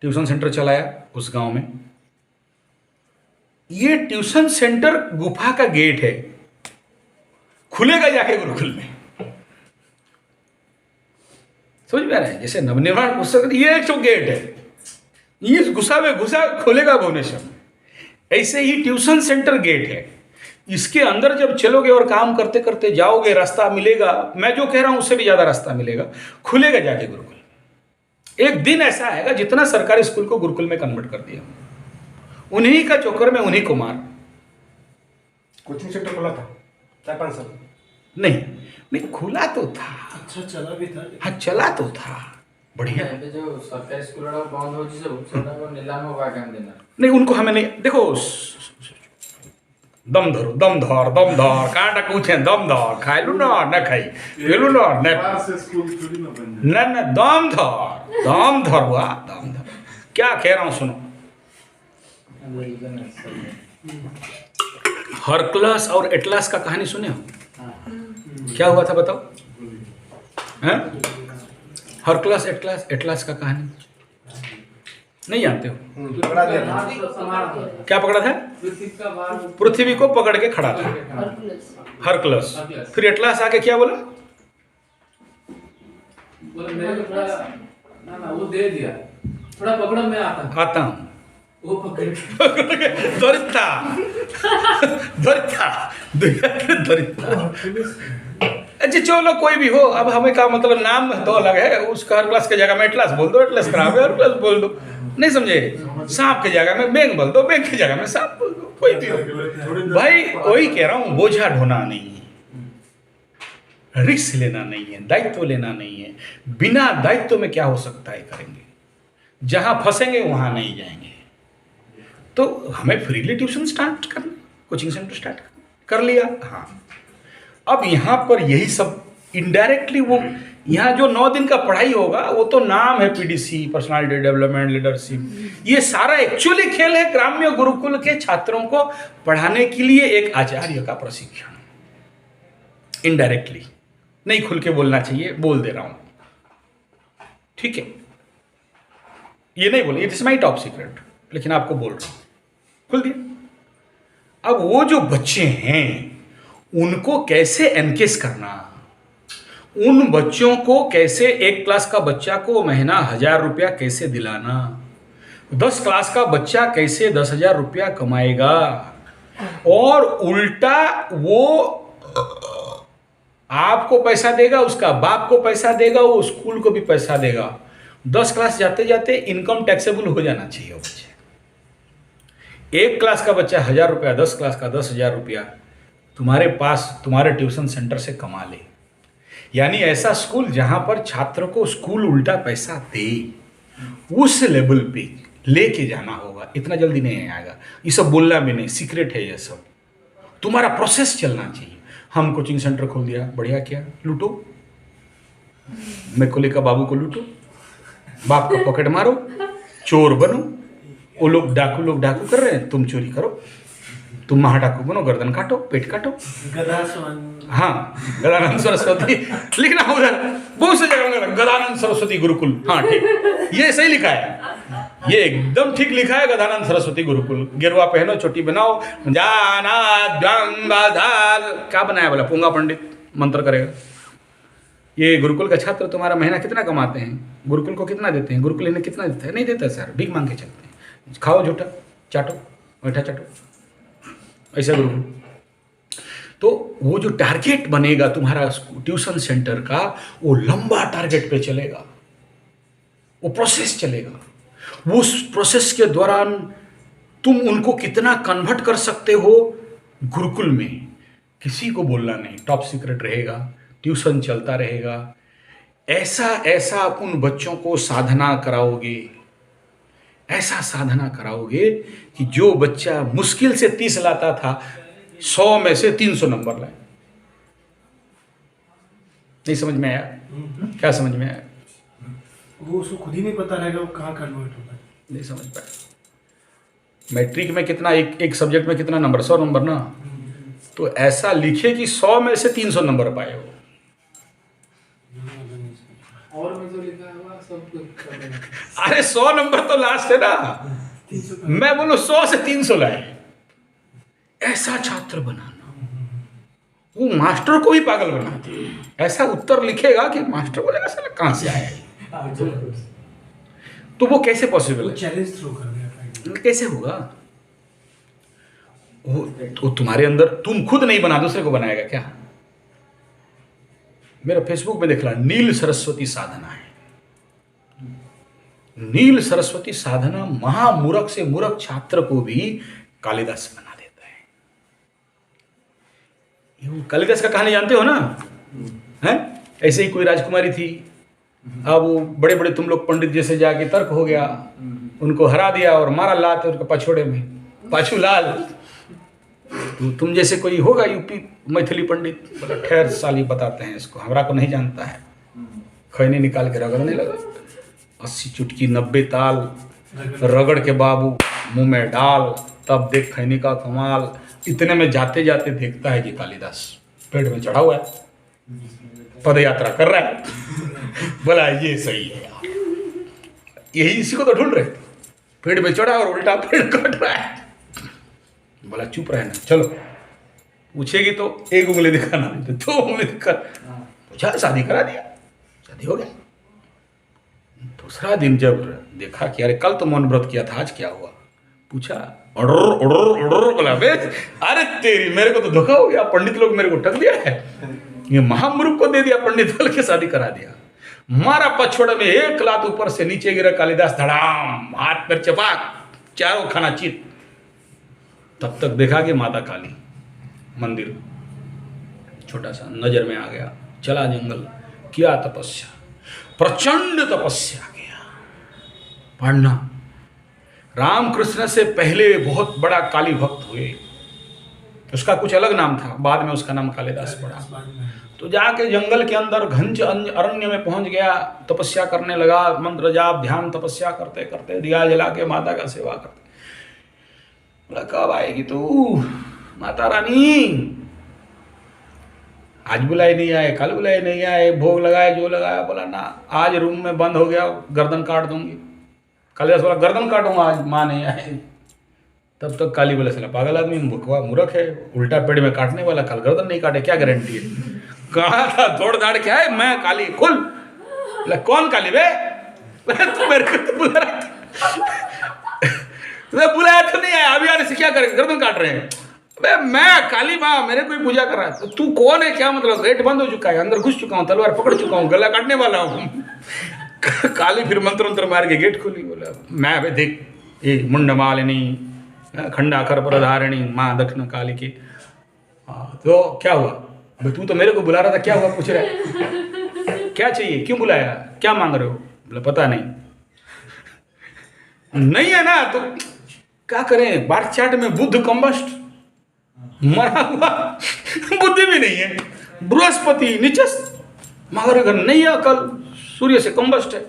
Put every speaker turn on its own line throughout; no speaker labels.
Tuition centre चलाया उस गांव में। ये ट्यूशन सेंटर गुफा का गेट है, खुलेगा जाके गुरुकुल में। समझ में आ रहा है? जैसे नवनिर्माण पुस्तक, ये एक तो गेट है, ये घुसा में घुसा खुलेगा भुवनेश्वर में, ऐसे ही ट्यूशन सेंटर गेट है। इसके अंदर जब चलोगे और काम करते करते जाओगे, रास्ता मिलेगा, मैं जो कह रहा हूं उससे भी ज्यादा रास्ता मिलेगा, खुलेगा जाके गुरुकुल। एक दिन ऐसा आएगा जितना सरकारी स्कूल को गुरुकुल में कन्वर्ट कर दिया, उन्हीं का चक्कर में उन्हीं को मार।
कोचिंग सेंटर खुला था 4-5 साल?
नहीं खुला तो था।
अच्छा, चला भी था।
हाँ, चला तो था, बढ़िया।
जो सरकारी स्कूल बंद हो सब नीलाम होगा देना
नहीं, उनको हमें नहीं, देखो दम धरो, दम धर कांटा पूछे दम धर, खाई लू ना खाई पेलू ना दम धर हुआ, दम धर। क्या कह रहा हूं सुनो, हरक्लस और एटलस का कहानी सुने हो? क्या हुआ था बताओ? हरक्लस एटलस का कहानी नहीं जानते हो? क्या पकड़ा था? पृथ्वी को पकड़ के खड़ा था हरक्लस। फिर एटलस आके क्या बोला?
वो दे दिया, थोड़ा पकड़ो, मैं आता
हूं।
वो पकड़
दरिता अच्छा चलो कोई भी हो, अब हमें का मतलब, नाम तो अलग है, उसका हरक्लस के जगह में एटलस बोल दो, एटलस खराब है हरक्लस बोल दो, नहीं समझे? सांप के जगह में बेंग बोल दो, बेंग के जगह में सांप बोल दो, कोई भी हो। भाई वही कह रहा हूं, बोझा ढोना नहीं है, रिस्क लेना नहीं है, दायित्व लेना नहीं है। बिना दायित्व में क्या हो सकता है करेंगे, जहां फंसेंगे वहां नहीं जाएंगे। तो हमें फ्रीली ट्यूशन स्टार्ट करना, कोचिंग सेंटर स्टार्ट कर लिया। हाँ, अब यहाँ पर यही सब इनडायरेक्टली, वो यहाँ जो 9 दिन का पढ़ाई होगा वो तो नाम है पीडीसी, पर्सनालिटी डेवलपमेंट, लीडरशिप, ये सारा एक्चुअली खेल है ग्राम्य गुरुकुल के छात्रों को पढ़ाने के लिए एक आचार्य का प्रशिक्षण। इनडायरेक्टली नहीं खुल के बोलना चाहिए, बोल दे रहा हूं, ठीक है? ये नहीं बोले, it is my top secret, लेकिन आपको बोल रहा हूं, खुल दिया। अब वो जो बच्चे हैं उनको कैसे एनकेज करना, उन बच्चों को कैसे, एक क्लास का बच्चा को महीना 1000 रुपया कैसे दिलाना, 10 क्लास का बच्चा कैसे 10,000 रुपया कमाएगा, और उल्टा वो आपको पैसा देगा, उसका बाप को पैसा देगा, वो स्कूल को भी पैसा देगा। 10 क्लास जाते जाते इनकम टैक्सेबल हो जाना चाहिए वो बच्चे। एक क्लास का बच्चा 1000 रुपया, 10 क्लास का 10,000 रुपया तुम्हारे पास, तुम्हारे ट्यूशन सेंटर से कमा ले। यानी ऐसा स्कूल जहां पर छात्र को स्कूल उल्टा पैसा दे, उस लेवल पे लेके जाना होगा। इतना जल्दी नहीं आएगा, ये सब बोलना भी नहीं, सीक्रेट है ये सब, तुम्हारा प्रोसेस चलना चाहिए। हम कोचिंग सेंटर खोल दिया, बढ़िया किया, लूटो, मैकोले का बाबू को लूटो, बाप का पॉकेट मारो, चोर बनो। वो लोग डाकू कर रहे हैं, तुम चोरी करो, तुम महाडाकू बनो, गर्दन काटो, पेट काटो। हाँ, गदानंद सरस्वती लिखना उधर, बहुत से जगह गदानंद सरस्वती गुरुकुल। हाँ ठीक, ये सही लिखा है, ये एकदम ठीक लिखा है, गदानंद सरस्वती गुरुकुल। गिरवा पहनो, चोटी बनाओ, जाना क्या बनाया बोला, पूंगा पंडित मंत्र करेगा। ये गुरुकुल का छात्र तुम्हारा महीना कितना कमाते हैं, गुरुकुल को कितना देते हैं, गुरुकुल इन्हें कितना देता है? नहीं देता सर, भीख मांग के चलते हैं, खाओ झूठा चाटो, मीठा चाटो, ऐसा गुरुकुल। तो वो जो टारगेट बनेगा तुम्हारा ट्यूशन सेंटर का, वो लंबा टारगेट पे चलेगा, वो प्रोसेस चलेगा। वो उस प्रोसेस के दौरान तुम उनको कितना कन्वर्ट कर सकते हो गुरुकुल में, किसी को बोलना नहीं, टॉप सीक्रेट रहेगा, ट्यूशन चलता रहेगा। ऐसा ऐसा उन बच्चों को साधना कराओगे, ऐसा साधना कराओगे कि जो बच्चा मुश्किल से 30 लाता था, 100 में से 300 नंबर लाए। नहीं समझ में आया? क्या समझ में आया?
वो उसको खुद ही नहीं पता रहेगा वो कहाँ कन्वर्ट होगा,
नहीं समझ पाया। मैट्रिक में कितना, एक सब्जेक्ट में कितना नंबर, 100 नंबर ना, तो ऐसा लिखे कि 100 में से 300 नंबर पाए हो।
और में जो लिखा हुआ सब कुछ कर देंगे।
अरे 100 नंबर तो लास्ट है ना, मैं बोलूं 100 से 300 लाए। ऐसा छात्र बनाना, वो मास्टर को भी पागल बनाते हैं। ऐसा उत्तर लिखेगा कि मास्टर बोलेगा साला कहां से आया है? तो वो कैसे पॉसिबल है?
चैलेंज थ्रो कर दिया।
कैसे होगा? वो तुम्हारे अंदर, तुम खुद नहीं बना, दूसरे को बनाएगा क्या? मेरा फेसबुक में देख रहा, नील सरस्वती साधना है। नील सरस्वती साधना महामूर्ख से मूर्ख छात्र को भी कालिदास बना देता है। ये कालिदास का कहानी जानते हो ना? है ऐसे ही कोई राजकुमारी थी, अब वो बड़े बड़े तुम लोग पंडित जैसे जाके तर्क हो गया, उनको हरा दिया और मारा लात उनके पछोड़े में, पाछू लाल। तो तुम जैसे कोई होगा यूपी मैथिली पंडित, बोला ठहर साली बताते हैं इसको, हमरा को नहीं जानता है। खैनी निकाल के रगड़ने लगा, 80 चुटकी 90 ताल रगड़ के बाबू मुंह में डाल, तब देख खैनी का कमाल। इतने में जाते जाते देखता है कि कालिदास पेड़ में चढ़ा हुआ है, पद यात्रा कर रहा है। बोला ये सही है यार, यही इसी को तो ढूंढ रहे थे। पेड़ में चढ़ा और उल्टा पेड़ काट रहा है। बोला चुप रहना, चलो पूछेगी तो 1 उंगली दिखाना, तो 2 उंगली दिखा। पूछा, शादी करा दिया, शादी हो गया। दूसरा दिन जब देखा कि अरे कल तो मौन व्रत किया था, आज क्या हुआ? पूछा, ऑर्डर बोला बे, अरे तेरी, मेरे को तो धोखा हो गया, पंडित लोग मेरे को ठग दिया है, ये महामूर्ख को दे दिया पंडित बोल के शादी करा दिया। मारा पछोड़ में 1 लात ऊपर से नीचे गिरा, कालिदास धड़ाम, हाथ पैर चपाक, चारों खाना चित। तब तक देखा कि माता काली मंदिर छोटा सा नजर में आ गया। चला जंगल, किया तपस्या, प्रचंड तपस्या किया। पढ़ना, रामकृष्ण से पहले बहुत बड़ा काली भक्त हुए, उसका कुछ अलग नाम था, बाद में उसका नाम कालिदास पड़ा। तो जाके जंगल के अंदर घंच अरण्य में पहुंच गया, तपस्या करने लगा, मंत्र जाप ध्यान तपस्या करते करते दिया जला के माता का सेवा करते। बोला कब आएगी तू माता रानी? आज बुलाए नहीं आए, कल बुलाए नहीं आए, भोग लगाए जो लगाया। बोला ना, आज रूम में बंद हो गया, गर्दन काट दूंगी। कालिदास बोला गर्दन काटूंगा आज, माँ नहीं आए। तब तक काली बोले साला पागल आदमी, भुखवा मूर्ख है, उल्टा पेड़ में काटने वाला, कल गर्दन नहीं काटे, क्या गारंटी है? कहा था दौड़ दाड़ के आए, मैं काली खुल। बोला कौन काली बे? तू मेरे को तो बुला रहा था, बुलाया तो नहीं आया, अभी आने से क्या करेंगे, गर्दन काट रहे हैं। अबे मैं काली माँ, मेरे कोई पूजा कर रहा है, तो तू कौन है, क्या मतलब? गेट बंद हो चुका है, अंदर घुस चुका हूँ, तलवार पकड़ चुका हूँ, गला काटने वाला हूँ। काली फिर मंत्र मार के गेट खोली। बोला मैं अबे देख, ये मुंड मालिनी खंडाखर परधारिणी माँ दक्षिण काली की। हाँ तो क्या हुआ? अबे तू तो मेरे को बुला रहा था, क्या हुआ पूछ रहा है? क्या चाहिए, क्यों बुलाया, क्या मांग रहे हो? बोला पता नहीं। नहीं है ना तो क्या करें, बार चाट में बुद्ध कंबस्ट, मरा हुआ, बुद्धि भी नहीं है, बृहस्पति नीचस्त, मगर घर नहीं है, कल सूर्य से कंबस्ट है,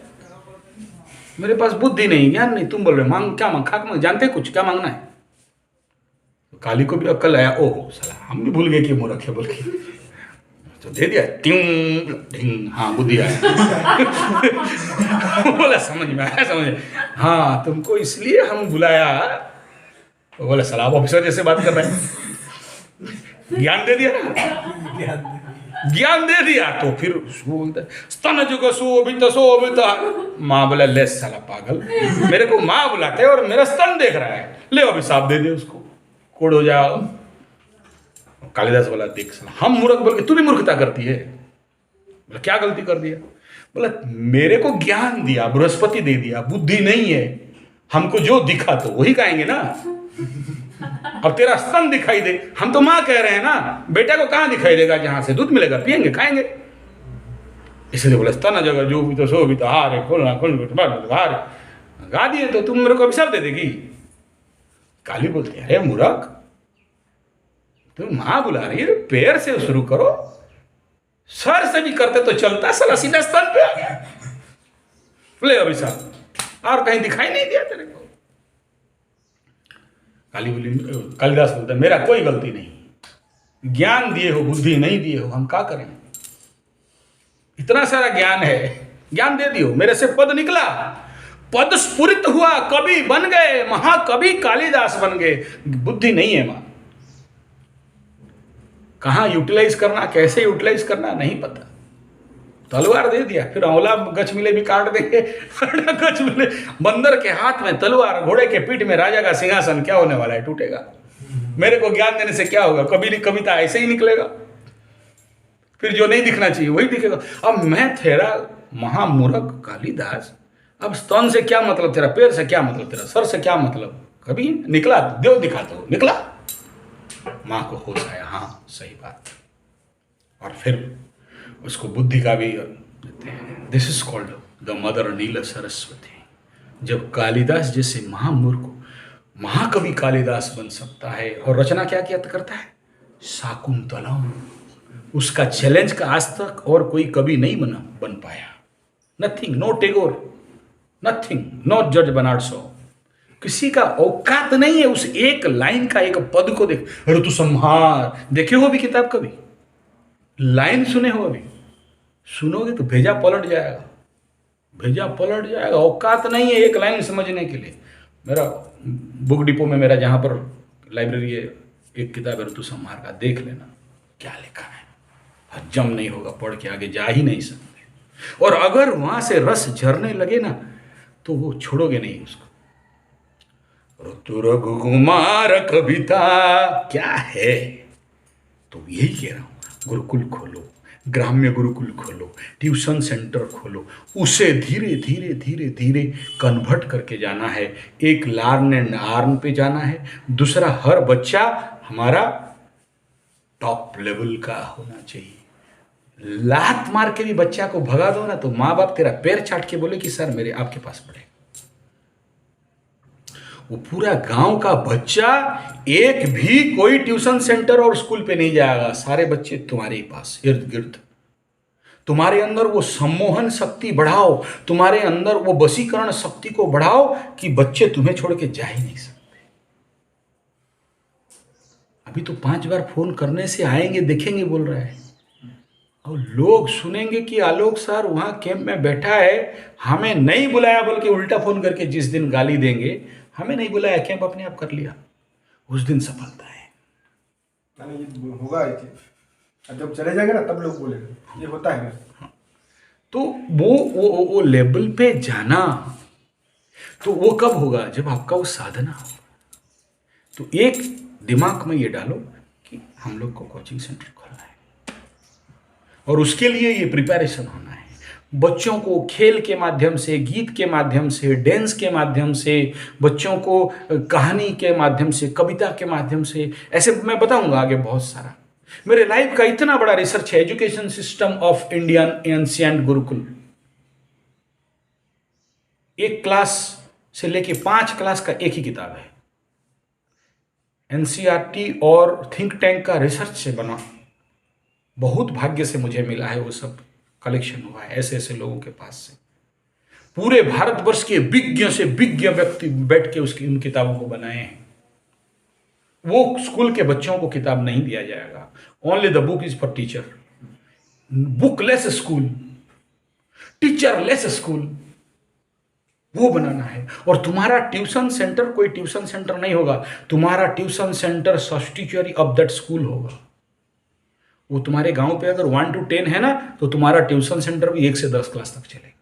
मेरे पास बुद्धि नहीं, ज्ञान नहीं, तुम बोल रहे मांग, क्या मांग, खाक मांग, जानते कुछ क्या मांगना है? तो काली को भी अक्ल आया, ओहो साला हम भी भूल गए कि मूर्ख है बोल के, तो दे दिया, ट्यूं ढिंग, हाँ बुद्धि आया। बोला समझ में आया, समझ, हाँ तुमको इसलिए हम बुलाया। तो बोला साला आप ऑफिसर जैसे बात कर रहे हैं, ज्ञान दे दिया ना, ज्ञान दे दिया। तो फिर स्तन जुग शोभित, माँ बोला ले साला पागल, मेरे को माँ बुलाते और मेरा स्तन देख रहा है, ले अभिशाप दे दे उसको, कोड़ हो जाओ। कालिदास बोला देख साला हम मूर्ख बोल के तू भी मूर्खता करती है। बोला क्या गलती कर दिया? बोला मेरे को ज्ञान दिया, बृहस्पति दे दिया, बुद्धि नहीं है, हमको जो दिखा तो वही कहेंगे ना। अब तेरा स्तन दिखाई दे, हम तो माँ कह रहे हैं ना, बेटा को कहाँ दिखाई देगा, जहां से दूध मिलेगा पियेंगे खाएंगे। इसलिए बोला स्तन जगह जो भी तो सो भी तो हारे खोलना खोल हारे गा दिए तो तुम मेरे को अभिशाप दे देगी। काली बोलती है अरे मूर्ख, तुम माँ बुला रही है, पैर से शुरू करो, सर से भी करते तो चलता, साला सीधा स्तन पे आ गया, ले अभिशाप, और कहीं दिखाई नहीं दिया तेरे को। कालिदास बोलता है मेरा कोई गलती नहीं, ज्ञान दिए हो बुद्धि नहीं दिए हो, हम क्या करें, इतना सारा ज्ञान है ज्ञान दे दियो, मेरे से पद निकला, पद स्फुरित हुआ, कवि बन गए, महाकवि कालिदास बन गए। बुद्धि नहीं है मां, कहां यूटिलाइज करना, कैसे यूटिलाइज करना नहीं पता। तलवार दे दिया, फिर औला गच मिले भी काट देंगे, गच मिले, बंदर के हाथ में तलवार, घोड़े के पीठ में राजा का सिंहासन, क्या होने वाला है, टूटेगा। मेरे को ज्ञान देने से क्या होगा, कभी कविता ऐसे ही निकलेगा, फिर जो नहीं दिखना चाहिए वही दिखेगा। अब मैं तेरा महामूर्ख कालिदास, अब स्तन से क्या मतलब तेरा, पैर से क्या मतलब तेरा, सर से क्या मतलब, कभी निकला देव दिखा तो निकला। माँ को होश आया, हाँ सही बात, और फिर उसको बुद्धि का भी देते हैं। This is called the mother Neel Saraswati. जब कालिदास जैसे महामूर्ख महाकवि कालिदास बन सकता है, और रचना क्या क्या करता है, शाकुंतलम, उसका चैलेंज का आज तक और कोई कवि नहीं बन पाया। Nothing, no Tagore, nothing, no George Bernard Shaw, किसी का औकात नहीं है उस एक लाइन का, एक पद को देख, अरे तू संहार, देखे हो भी किताब कभी, लाइन सुने हो अभी, सुनोगे तो भेजा पलट जाएगा, भेजा पलट जाएगा। औकात नहीं है एक लाइन समझने के लिए। मेरा बुक डिपो में, मेरा जहाँ पर लाइब्रेरी है, एक किताब है ऋतु संहार का, देख लेना क्या लिखा है, हजम नहीं होगा, पढ़ के आगे जा ही नहीं सकते। और अगर वहां से रस झरने लगे ना तो वो छोड़ोगे नहीं उसको। ऋतु रघुकुमार कविता क्या है, तो यही कह रहा हूं, गुरुकुल खोलो, ग्राम्य गुरुकुल खोलो, ट्यूशन सेंटर खोलो, उसे धीरे धीरे धीरे धीरे कन्वर्ट करके जाना है। एक लर्न एंड अर्न पे जाना है, दूसरा हर बच्चा हमारा टॉप लेवल का होना चाहिए। लात मार के भी बच्चा को भगा दो ना तो माँ बाप तेरा पैर चाट के बोले कि सर मेरे आपके पास पढ़े। वो पूरा गांव का बच्चा एक भी कोई ट्यूशन सेंटर और स्कूल पे नहीं जाएगा, सारे बच्चे तुम्हारे ही पास इर्द गिर्द। तुम्हारे अंदर वो सम्मोहन शक्ति बढ़ाओ, तुम्हारे अंदर वो वशीकरण शक्ति को बढ़ाओ कि बच्चे तुम्हें छोड़ के जा ही नहीं सकते। अभी तो 5 बार फोन करने से आएंगे देखेंगे बोल रहा है, और लोग सुनेंगे कि आलोक सर वहां कैंप में बैठा है, हमें नहीं बुलाया, बल्कि उल्टा फोन करके जिस दिन गाली देंगे, हमें नहीं बुलाया, कैंप अपने आप कर लिया, उस दिन सफलता है।
ये होगा, जब चले जाएंगे ना तब लोग बोलेंगे, ये होता है ना।
तो वो लेवल पे जाना, तो वो कब होगा, जब आपका वो साधना होगा। तो एक दिमाग में ये डालो कि हम लोग को कोचिंग सेंटर खोलना है, और उसके लिए ये प्रिपरेशन होना है। बच्चों को खेल के माध्यम से, गीत के माध्यम से, डांस के माध्यम से, बच्चों को कहानी के माध्यम से, कविता के माध्यम से, ऐसे मैं बताऊंगा आगे बहुत सारा। मेरे लाइफ का इतना बड़ा रिसर्च है, education system of Indian ancient Gurukul. 1 class से लेके 5 क्लास का एक ही किताब है, एनसीईआरटी और थिंक टैंक का रिसर्च से बना। बहुत भाग्य से मुझे मिला है, वो सब कलेक्शन हुआ है ऐसे ऐसे लोगों के पास से। पूरे भारतवर्ष के विज्ञ से विज्ञ व्यक्ति बैठ के उसकी उन किताबों को बनाए हैं। वो स्कूल के बच्चों को किताब नहीं दिया जाएगा, only the book is for teacher. Bookless school, teacherless school, वो बनाना है। और तुम्हारा ट्यूशन सेंटर कोई ट्यूशन सेंटर नहीं होगा, तुम्हारा tuition centre substitutory of that school होगा। वो तुम्हारे गांव पे अगर 1 to 10 है ना, तो तुम्हारा ट्यूशन सेंटर भी 1 से 10 क्लास तक चलेगा,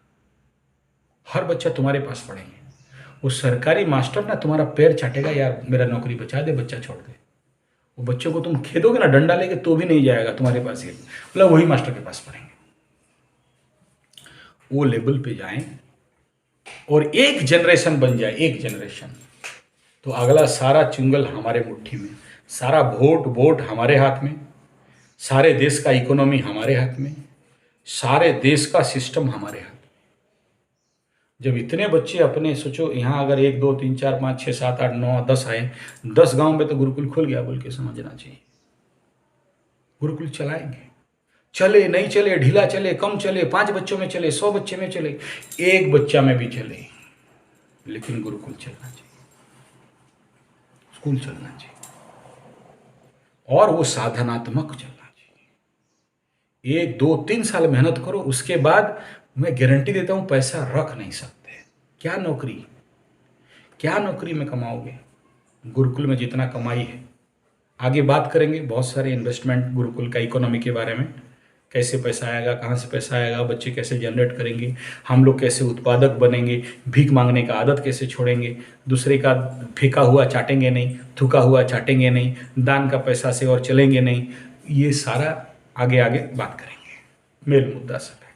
हर बच्चा तुम्हारे पास पढ़ेंगे। वो सरकारी मास्टर ना तुम्हारा पैर चाटेगा, यार मेरा नौकरी बचा दे, बच्चा छोड़ दे। वो बच्चों को तुम खेदोगे ना डंडा लेके तो भी नहीं जाएगा तुम्हारे पास, ही मतलब वही मास्टर के पास पढ़ेंगे। वो लेवल पे जाएं और एक जनरेशन बन जाए, एक जनरेशन, तो अगला सारा चुंगल हमारे मुट्ठी में, सारा वोट हमारे हाथ में, सारे देश का इकोनॉमी हमारे हाथ में, सारे देश का सिस्टम हमारे हाथ में। जब इतने बच्चे अपने, सोचो यहाँ अगर 1 2 3 4 5 6 7 8 9 10 आए, 10 गांव में तो गुरुकुल खुल गया बोल के समझना चाहिए। गुरुकुल चलाएंगे, चले नहीं चले, ढीला चले, कम चले, 5 बच्चों में चले, 100 बच्चे में चले, 1 बच्चा में भी चले, लेकिन गुरुकुल चलना चाहिए, स्कूल चलना चाहिए, और वो साधनात्मक चलना चाहिए। 1 2 3 साल मेहनत करो, उसके बाद मैं गारंटी देता हूँ पैसा रख नहीं सकते। क्या नौकरी में कमाओगे? गुरुकुल में जितना कमाई है, आगे बात करेंगे बहुत सारे इन्वेस्टमेंट गुरुकुल का, इकोनॉमी के बारे में, कैसे पैसा आएगा, कहाँ से पैसा आएगा, बच्चे कैसे जनरेट करेंगे, हम लोग कैसे उत्पादक बनेंगे, भीख मांगने का आदत कैसे छोड़ेंगे, दूसरे का फेंका हुआ चाटेंगे नहीं, थूका हुआ चाटेंगे नहीं, दान का पैसा से और चलेंगे नहीं, ये सारा आगे आगे बात करेंगे। मेल मुद्दा सब है।